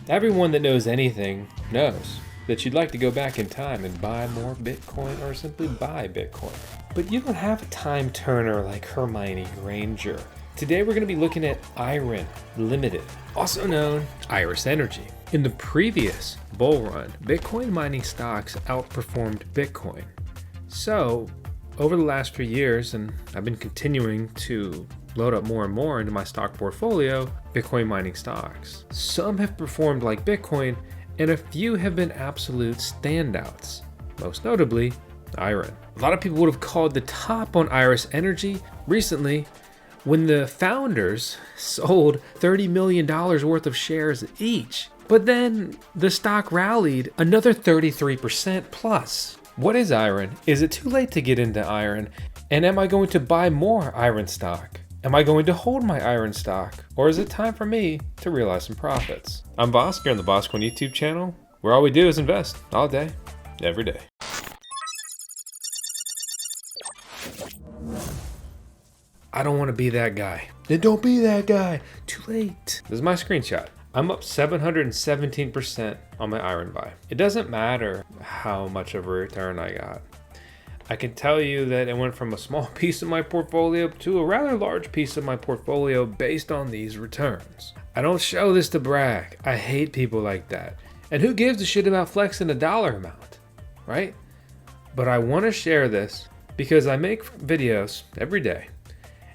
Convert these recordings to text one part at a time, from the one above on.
Everyone that knows anything knows that you'd like to go back in time and buy more Bitcoin or simply buy Bitcoin. But you don't have a time turner like Hermione Granger. Today we're going to be looking at Iren Limited, also known Iris Energy. In the previous bull run, Bitcoin mining stocks outperformed Bitcoin. So over the last few years, and I've been continuing to load up more and more into my stock portfolio, Bitcoin mining stocks. Some have performed like Bitcoin, and a few have been absolute standouts, most notably Iren. A lot of people would have called the top on Iris Energy recently when the founders sold $30 million worth of shares each. But then the stock rallied another 33% plus. What is Iren? Is it too late to get into Iren? And am I going to buy more Iren stock? Am I going to hold my Iren stock? Or is it time for me to realize some profits? I'm Vosk here on the VoskCoin YouTube channel, where all we do is invest all day, every day. I don't want to be that guy. Then don't be that guy. Too late. This is my screenshot. I'm up 717% on my Iren buy. It doesn't matter how much of a return I got. I can tell you that it went from a small piece of my portfolio to a rather large piece of my portfolio based on these returns. I don't show this to brag. I hate people like that. And who gives a shit about flexing a dollar amount, right? But I want to share this because I make videos every day.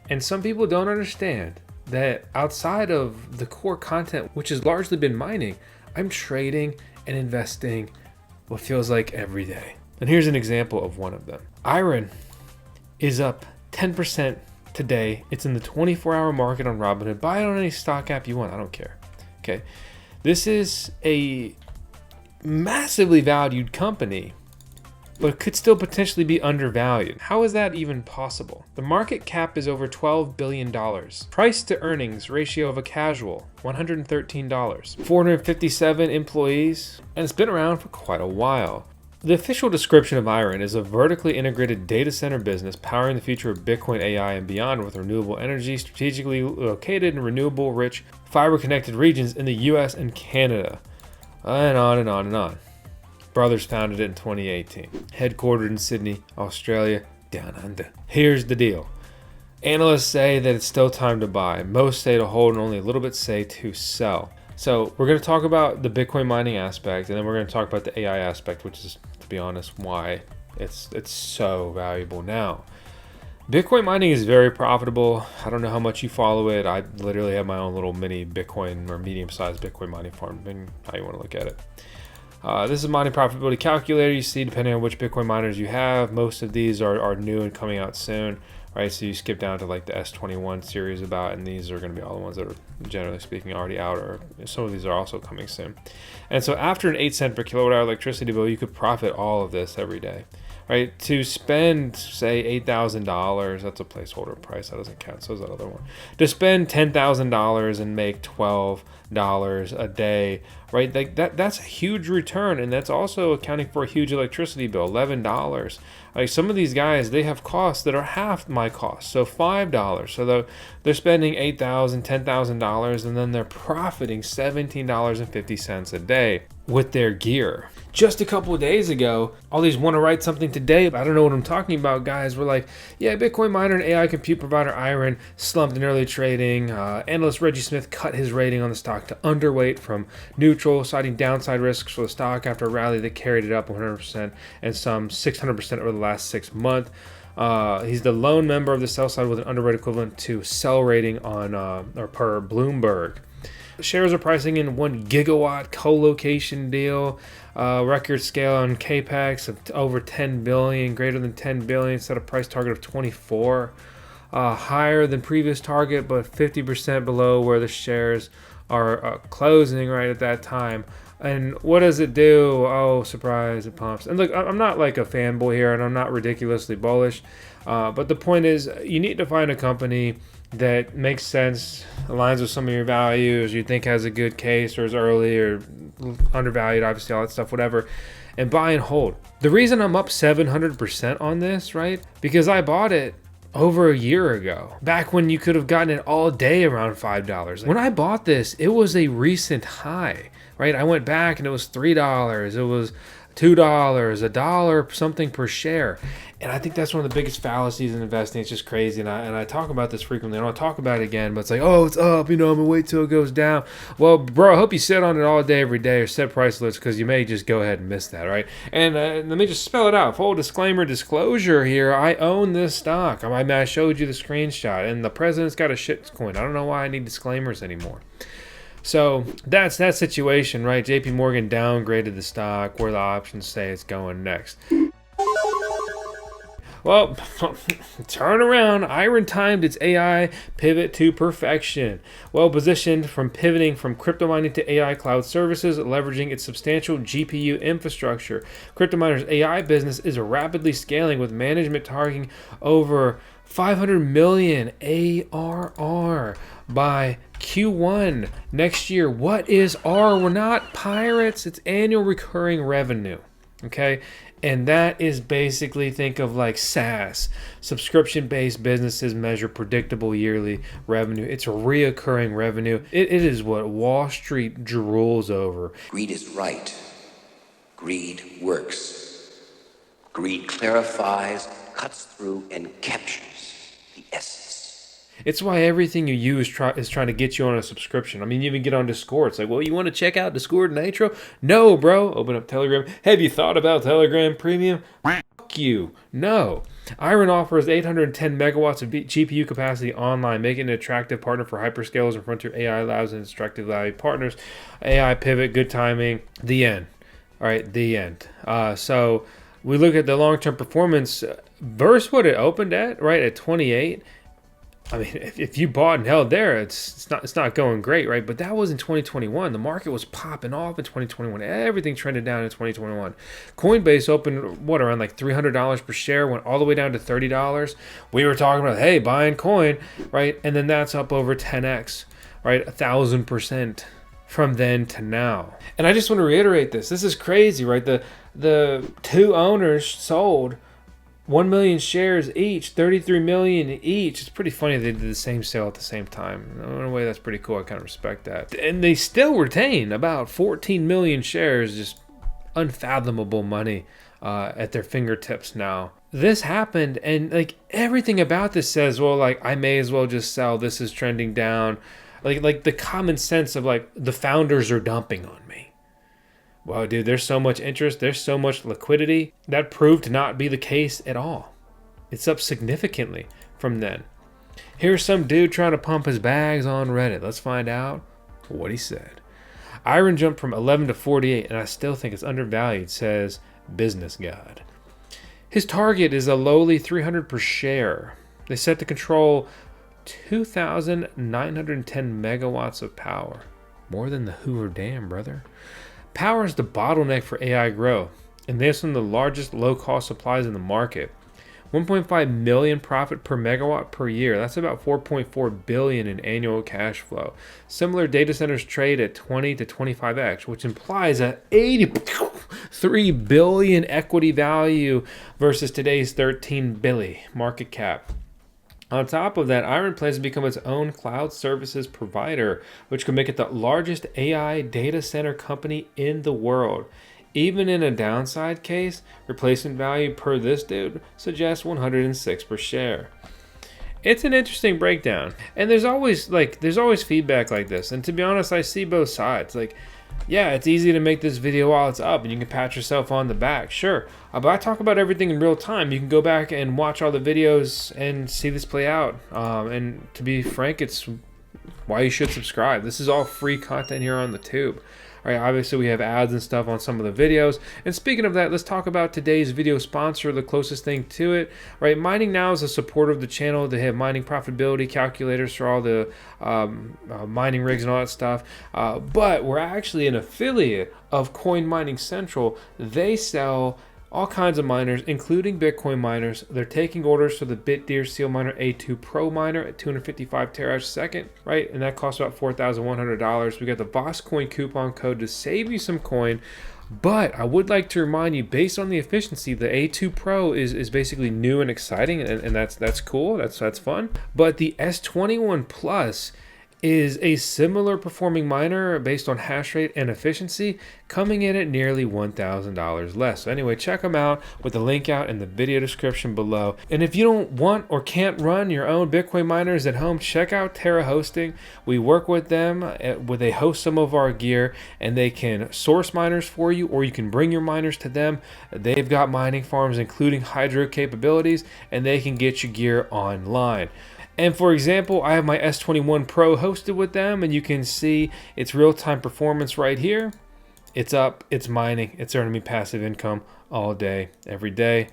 And some people don't understand that outside of the core content, which has largely been mining, I'm trading and investing what feels like every day. And here's an example of one of them. Iren is up 10% today. It's in the 24-hour market on Robinhood. Buy it on any stock app you want. I don't care. Okay. This is a massively valued company, but could still potentially be undervalued. How is that even possible? The market cap is over $12 billion. Price to earnings ratio of a casual, $113. 457 employees, and it's been around for quite a while. The official description of Iren is a vertically integrated data center business powering the future of Bitcoin, AI, and beyond with renewable energy strategically located in renewable-rich, fiber-connected regions in the US and Canada. And on and on and on. Brothers founded it in 2018. Headquartered in Sydney, Australia, down under. Here's the deal. Analysts say that it's still time to buy. Most say to hold and only a little bit say to sell. So we're going to talk about the Bitcoin mining aspect, and then we're going to talk about the AI aspect, which is, to be honest, why it's so valuable now. Bitcoin mining is very profitable. I don't know how much you follow it. I literally have my own little mini Bitcoin or medium-sized Bitcoin mining farm, depending how you want to look at it. This is mining profitability calculator. You see, depending on which Bitcoin miners you have, most of these are new and coming out soon, right? So you skip down to like the S21 series about, and these are going to be all the ones that are generally speaking already out, or some of these are also coming soon. And so after an 8 cent per kilowatt hour electricity bill, you could profit all of this every day, right? To spend, say, $8,000, that's a placeholder price, that doesn't count, so is that other one. To spend $10,000 and make $12 a day, right? Like that's a huge return, and that's also accounting for a huge electricity bill, $11. Like some of these guys, they have costs that are half my cost, so $5. So they're spending $8,000, $10,000, and then they're profiting $17.50 a day with their gear. Just a couple of days ago, all these want to write something today, but I don't know what I'm talking about, guys. We're like, yeah, Bitcoin miner and AI compute provider Iren slumped in early trading. Analyst Reggie Smith cut his rating on the stock to underweight from neutral, citing downside risks for the stock after a rally that carried it up 100% and some 600% over the last 6 months. He's the lone member of the sell side with an underweight equivalent to sell rating on or per Bloomberg. Shares are pricing in 1 gigawatt co-location deal, record scale on CAPEX of over 10 billion, greater than 10 billion, set a price target of 24, higher than previous target, but 50% below where the shares are closing right at that time. And what does it do? Oh, surprise, it pumps. And look, I'm not like a fanboy here, and I'm not ridiculously bullish, but the point is you need to find a company that makes sense, aligns with some of your values, you think has a good case, or is early or undervalued, obviously, all that stuff, whatever, and buy and hold. The reason I'm up 700% on this, right? Because I bought it over a year ago, back when you could have gotten it all day around $5. When I bought this, it was a recent high, right? I went back and it was $3. It was $2, $1 something per share. And I think that's one of the biggest fallacies in investing. It's just crazy. And I talk about this frequently. I don't talk about it again, but it's like, oh, it's up. I'm going to wait till it goes down. Well, bro, I hope you sit on it all day, every day, or set price alerts, because you may just go ahead and miss that, right? And let me just spell it out. Full disclosure here. I own this stock. I showed you the screenshot. And the president's got a shit coin. I don't know why I need disclaimers anymore. So that's that situation, right? JP Morgan downgraded the stock where the options say it's going next. Well, turn around. Iren timed its AI pivot to perfection. Well positioned from pivoting from crypto mining to AI cloud services, leveraging its substantial GPU infrastructure. Crypto miners' AI business is rapidly scaling, with management targeting over 500 million ARR by Q1 next year. What is R? We're not pirates. It's annual recurring revenue. Okay. And that is basically, think of like SaaS, subscription-based businesses measure predictable yearly revenue. It's a reoccurring revenue. It is what Wall Street drools over. Greed is right. Greed works. Greed clarifies, cuts through, and captures the essence. It's why everything you use is trying to get you on a subscription. I mean, you even get on Discord. It's like, well, you want to check out Discord Nitro? No, bro. Open up Telegram. Have you thought about Telegram Premium? Fuck you. No. Iren offers 810 megawatts of GPU capacity online, making it an attractive partner for hyperscalers and frontier AI labs and extractive value partners. AI pivot, good timing. The end. All right, the end. So we look at the long-term performance versus what it opened at, right, at 28. I mean, if you bought and held there, it's not going great, right? But that was in 2021. The market was popping off in 2021. Everything trended down in 2021. Coinbase opened, around like $300 per share, went all the way down to $30. We were talking about, hey, buying coin, right? And then that's up over 10x, right? 1,000% from then to now. And I just want to reiterate this. This is crazy, right? The two owners sold 1 million shares each, 33 million each. It's pretty funny they did the same sale at the same time. In a way, that's pretty cool. I kind of respect that. And they still retain about 14 million shares, just unfathomable money at their fingertips now. This happened, and like everything about this says, well, like I may as well just sell. This is trending down. Like the common sense of like the founders are dumping on me. Wow, dude, there's so much interest. There's so much liquidity. That proved to not be the case at all. It's up significantly from then. Here's some dude trying to pump his bags on Reddit. Let's find out what he said. Iren jumped from 11 to 48, and I still think it's undervalued, says Business God. His target is a lowly 300 per share. They set to control 2,910 megawatts of power. More than the Hoover Dam, brother. Power is the bottleneck for AI growth, and they have some of the largest low-cost supplies in the market. 1.5 million profit per megawatt per year. That's about 4.4 billion in annual cash flow. Similar data centers trade at 20 to 25x, which implies a 83 billion equity value versus today's 13 billion market cap. On top of that, Iren plans to become its own cloud services provider, which could make it the largest AI data center company in the world. Even in a downside case, replacement value per this dude suggests 106 per share. It's an interesting breakdown, and there's always feedback like this. And to be honest, I see both sides. Like, yeah, it's easy to make this video while it's up, and you can pat yourself on the back, sure. But I talk about everything in real time. You can go back and watch all the videos and see this play out. And to be frank, it's why you should subscribe. This is all free content here on the tube. All right, obviously we have ads and stuff on some of the videos. And speaking of that, let's talk about today's video sponsor, the closest thing to it. Right, Mining Now is a supporter of the channel. They have mining profitability calculators for all the mining rigs and all that stuff. But we're actually an affiliate of Coin Mining Central. They sell all kinds of miners, including Bitcoin miners. They're taking orders for the Bitdeer Seal Miner A2 Pro miner at 255 terahash a second, right? And that costs about $4,100. We got the VoskCoin coupon code to save you some coin. But I would like to remind you, based on the efficiency, the A2 Pro is basically new and exciting, and that's cool. That's fun. But the S21 Plus is a similar performing miner based on hash rate and efficiency, coming in at nearly $1,000 less. So anyway, check them out with the link out in the video description below. And if you don't want or can't run your own Bitcoin miners at home, check out Terra Hosting. We work with them where they host some of our gear, and they can source miners for you, or you can bring your miners to them. They've got mining farms including hydro capabilities, and they can get your gear online. And for example, I have my S21 Pro hosted with them, and you can see its real-time performance right here. It's up, it's mining, it's earning me passive income all day, every day.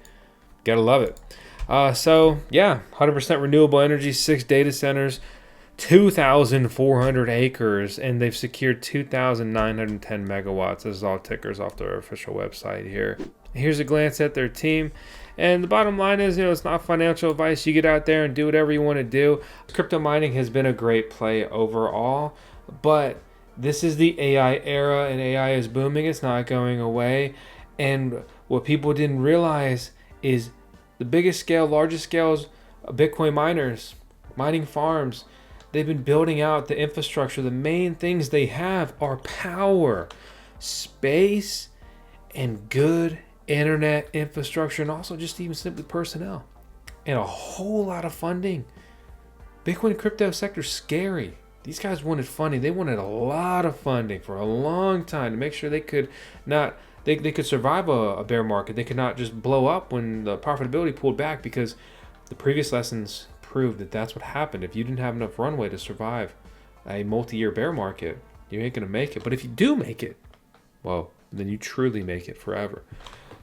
Gotta love it. So yeah, 100% renewable energy, 6 data centers, 2,400 acres, and they've secured 2,910 megawatts. This is all tickers off their official website here. Here's a glance at their team. And the bottom line is, it's not financial advice. You get out there and do whatever you want to do. Crypto mining has been a great play overall, but this is the AI era, and AI is booming. It's not going away. And what people didn't realize is the biggest scale, largest scales, Bitcoin miners, mining farms, they've been building out the infrastructure. The main things they have are power, space, and good internet infrastructure, and also just even simply personnel, and a whole lot of funding. Bitcoin crypto sector scary. These guys wanted funding. They wanted a lot of funding for a long time to make sure they could not they could survive a bear market. They could not just blow up when the profitability pulled back, because the previous lessons proved that that's what happened. If you didn't have enough runway to survive a multi-year bear market, you ain't gonna make it. But if you do make it, well, then you truly make it forever.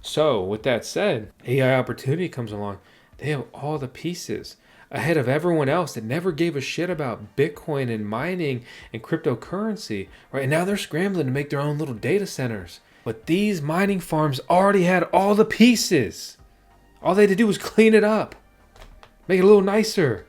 So with that said, AI opportunity comes along. They have all the pieces ahead of everyone else that never gave a shit about Bitcoin and mining and cryptocurrency, right? And now they're scrambling to make their own little data centers. But these mining farms already had all the pieces. All they had to do was clean it up, make it a little nicer.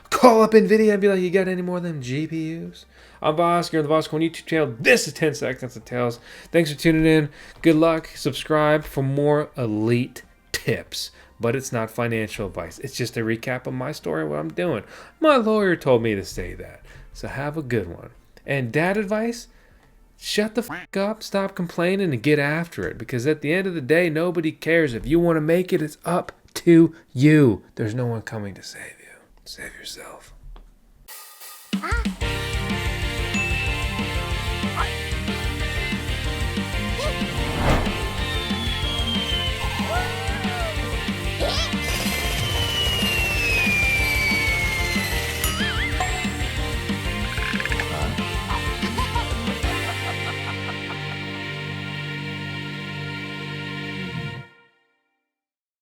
Call up NVIDIA and be like, you got any more of them GPUs? I'm Vosk, you're on the VoskCoin YouTube channel. This is 10 Seconds of Tails. Thanks for tuning in. Good luck. Subscribe for more elite tips. But it's not financial advice. It's just a recap of my story, what I'm doing. My lawyer told me to say that. So have a good one. And dad advice? Shut the fuck up, stop complaining, and get after it. Because at the end of the day, nobody cares. If you want to make it, it's up to you. There's no one coming to save you. Save yourself.